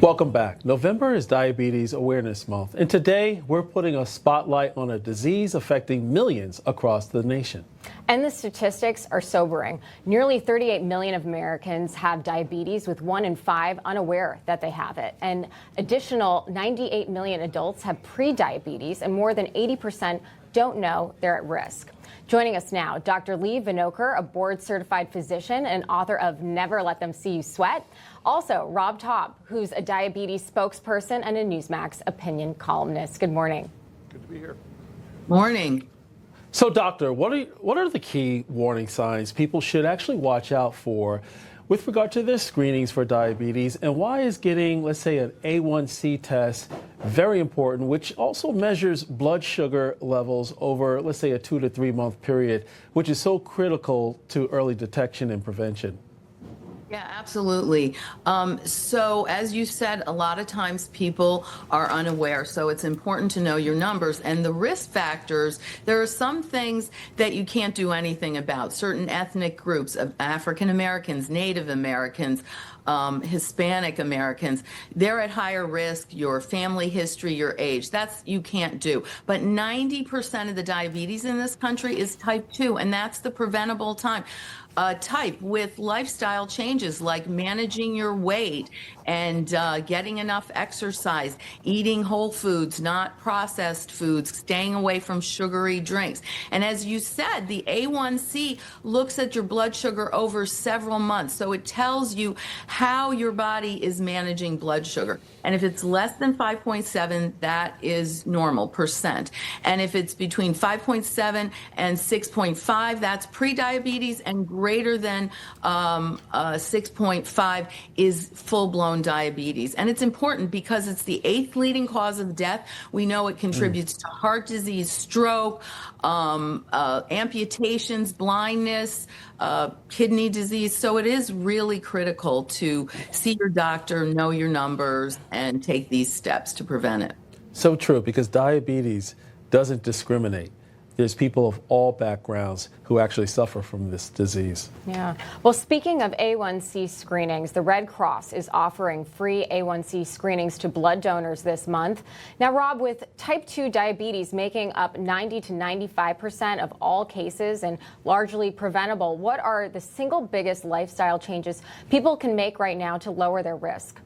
Welcome back. November is Diabetes Awareness Month, and today we're putting a spotlight on a disease affecting millions across the nation. And the statistics are sobering. Nearly 38 million of Americans have diabetes, with 1 in 5 unaware that they have it. An additional 98 million adults have prediabetes, and more than 80% don't know they're at risk. Joining us now, Dr. Leigh Vinocur, a board-certified physician and author of Never Let Them See You Sweat. Also, Rob Taub, who's a diabetes spokesperson and a Newsmax opinion columnist. Good morning. Good to be here. Morning. So, doctor, what are the key warning signs people should actually watch out for with regard to their screenings for diabetes, and why is getting, let's say, an A1C test very important, which also measures blood sugar levels over, let's say, a 2 to 3 month period, which is so critical to early detection and prevention? Yeah, absolutely. So as you said, a lot of times people are unaware. So it's important to know your numbers and the risk factors. There are some things that you can't do anything about. Certain ethnic groups of African Americans, Native Americans, Hispanic Americans, they're at higher risk. Your family history, your age, that's you can't do. But 90% of the diabetes in this country is type 2, and that's the preventable type with lifestyle changes like managing your weight and getting enough exercise, eating whole foods, not processed foods, staying away from sugary drinks. And as you said, the A1C looks at your blood sugar over several months. So it tells you how your body is managing blood sugar. And if it's less than 5.7, that is normal percent. And if it's between 5.7 and 6.5, that's prediabetes, and greater than 6.5 is full-blown diabetes. And it's important because it's the 8th leading cause of death. We know it contributes to heart disease, stroke, amputations, blindness, kidney disease. So it is really critical to see your doctor, know your numbers, and take these steps to prevent it. So true, because diabetes doesn't discriminate. There's people of all backgrounds who actually suffer from this disease. Yeah. Well, speaking of A1C screenings, the Red Cross is offering free A1C screenings to blood donors this month. Now, Rob, with type 2 diabetes making up 90 to 95% of all cases and largely preventable, what are the single biggest lifestyle changes people can make right now to lower their risk?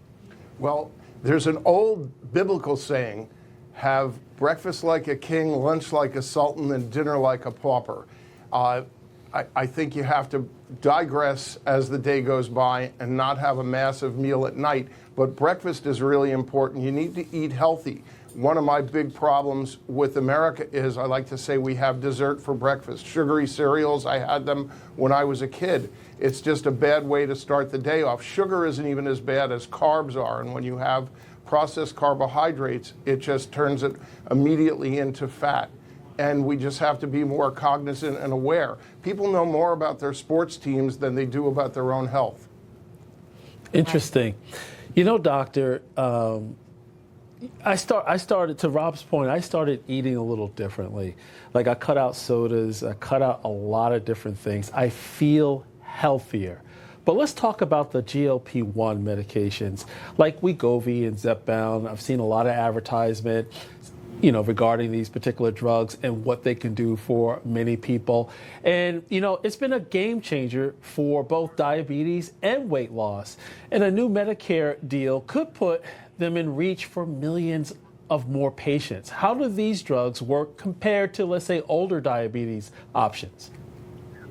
Well, there's an old biblical saying, have breakfast like a king, lunch like a sultan, and dinner like a pauper. I think you have to digress as the day goes by and not have a massive meal at night. But breakfast is really important. You need to eat healthy. One of my big problems with America is, I like to say, we have dessert for breakfast. Sugary cereals, I had them when I was a kid. It's just a bad way to start the day off. Sugar isn't even as bad as carbs are, and when you have processed carbohydrates, it just turns it immediately into fat. And we just have to be more cognizant and aware. People know more about their sports teams than they do about their own health. Interesting. You know, doctor, I started, to Rob's point, I started eating a little differently. Like, I cut out sodas, I cut out a lot of different things. I feel healthier. But let's talk about the GLP-1 medications like Wegovy and Zepbound. I've seen a lot of advertisement, regarding these particular drugs and what they can do for many people. And, it's been a game changer for both diabetes and weight loss. And a new Medicare deal could put them in reach for millions of more patients. How do these drugs work compared to, let's say, older diabetes options?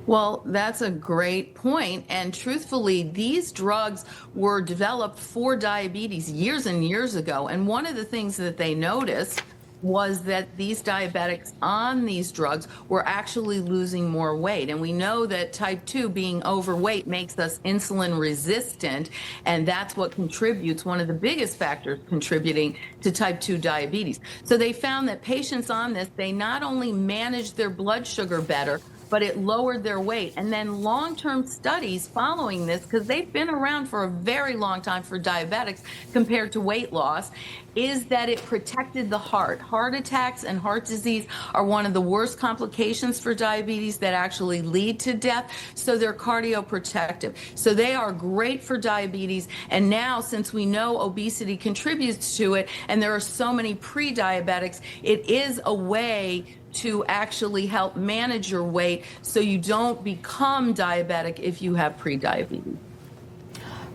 Well, that's a great point. And truthfully, these drugs were developed for diabetes years and years ago. And one of the things that they noticed was that these diabetics on these drugs were actually losing more weight. And we know that type 2, being overweight, makes us insulin resistant, and that's what contributes, one of the biggest factors contributing to type 2 diabetes. So they found that patients on this, they not only manage their blood sugar better, but it lowered their weight. And then long-term studies following this, because they've been around for a very long time for diabetics compared to weight loss, is that it protected the heart. Heart attacks and heart disease are one of the worst complications for diabetes that actually lead to death, so they're cardioprotective. So they are great for diabetes, and now since we know obesity contributes to it, and there are so many pre-diabetics, it is a way to actually help manage your weight so you don't become diabetic if you have pre-diabetes.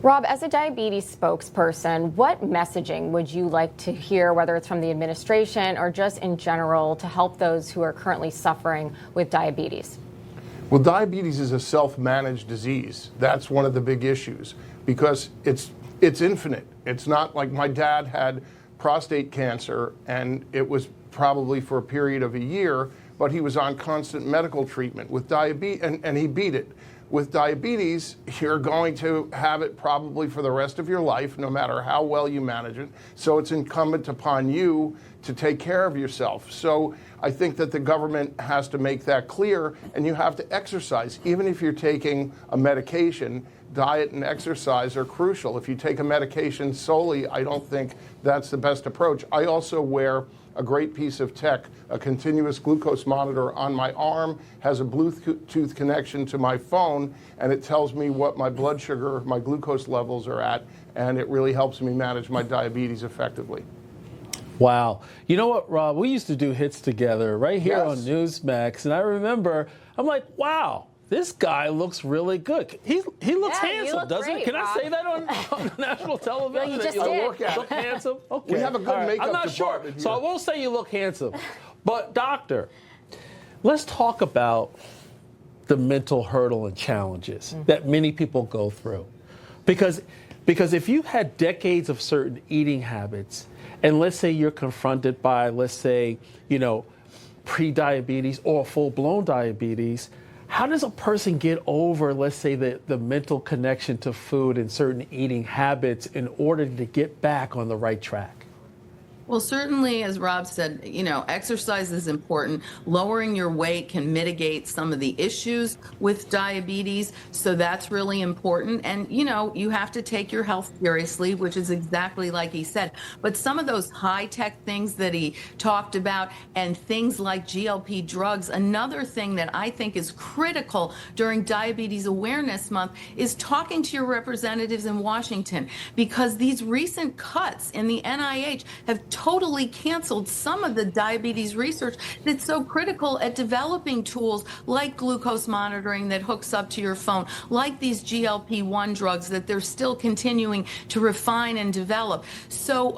Rob, as a diabetes spokesperson, what messaging would you like to hear, whether it's from the administration or just in general, to help those who are currently suffering with diabetes? Well, diabetes is a self-managed disease. That's one of the big issues because it's infinite. It's not like my dad had prostate cancer and it was probably for a period of a year, but he was on constant medical treatment with diabetes and he beat it. With diabetes, you're going to have it probably for the rest of your life, no matter how well you manage it. So it's incumbent upon you to take care of yourself. So I think that the government has to make that clear, and you have to exercise. Even if you're taking a medication, diet and exercise are crucial. If you take a medication solely, I don't think that's the best approach. I also wear a great piece of tech, a continuous glucose monitor on my arm, has a Bluetooth connection to my phone, and it tells me what my blood sugar, my glucose levels are at, and it really helps me manage my diabetes effectively. Wow. You know what, Rob? We used to do hits together right here on Newsmax, and I remember, I'm like, wow, this guy looks really good. He looks handsome, doesn't he? Can Rob. I say that on national television? You just that did. Look handsome? Okay. We have a good makeup I'm not department sure, so here. I won't say you look handsome. But, doctor, let's talk about the mental hurdle and challenges that many people go through. Because if you had decades of certain eating habits, and let's say you're confronted by, let's say, pre-diabetes or full-blown diabetes, how does a person get over, let's say, the mental connection to food and certain eating habits in order to get back on the right track? Well, certainly, as Rob said, exercise is important. Lowering your weight can mitigate some of the issues with diabetes, so that's really important. And, you have to take your health seriously, which is exactly like he said. But some of those high-tech things that he talked about and things like GLP drugs, another thing that I think is critical during Diabetes Awareness Month is talking to your representatives in Washington, because these recent cuts in the NIH have totally canceled some of the diabetes research that's so critical at developing tools like glucose monitoring that hooks up to your phone, like these GLP-1 drugs that they're still continuing to refine and develop. So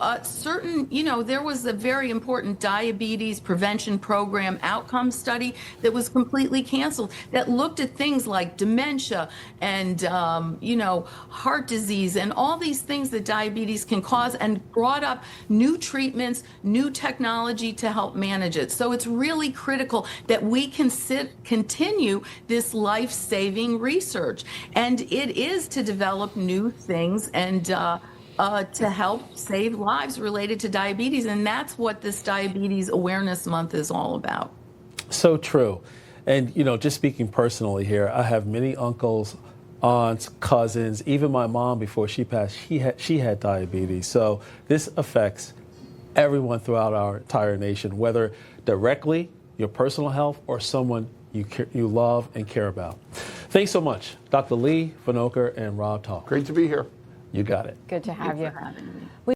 there was a very important diabetes prevention program outcome study that was completely canceled that looked at things like dementia and, heart disease and all these things that diabetes can cause, and brought up new treatments, new technology to help manage it. So it's really critical that we continue this life-saving research. And it is to develop new things and to help save lives related to diabetes. And that's what this Diabetes Awareness Month is all about. So true. And, just speaking personally here, I have many uncles, aunts, cousins, even my mom before she passed, she had diabetes. So this affects everyone throughout our entire nation, whether directly your personal health or someone you love and care about. Thanks so much, Dr. Leigh Vinocur and Rob Talk. Great to be here. You got it. Good to have you.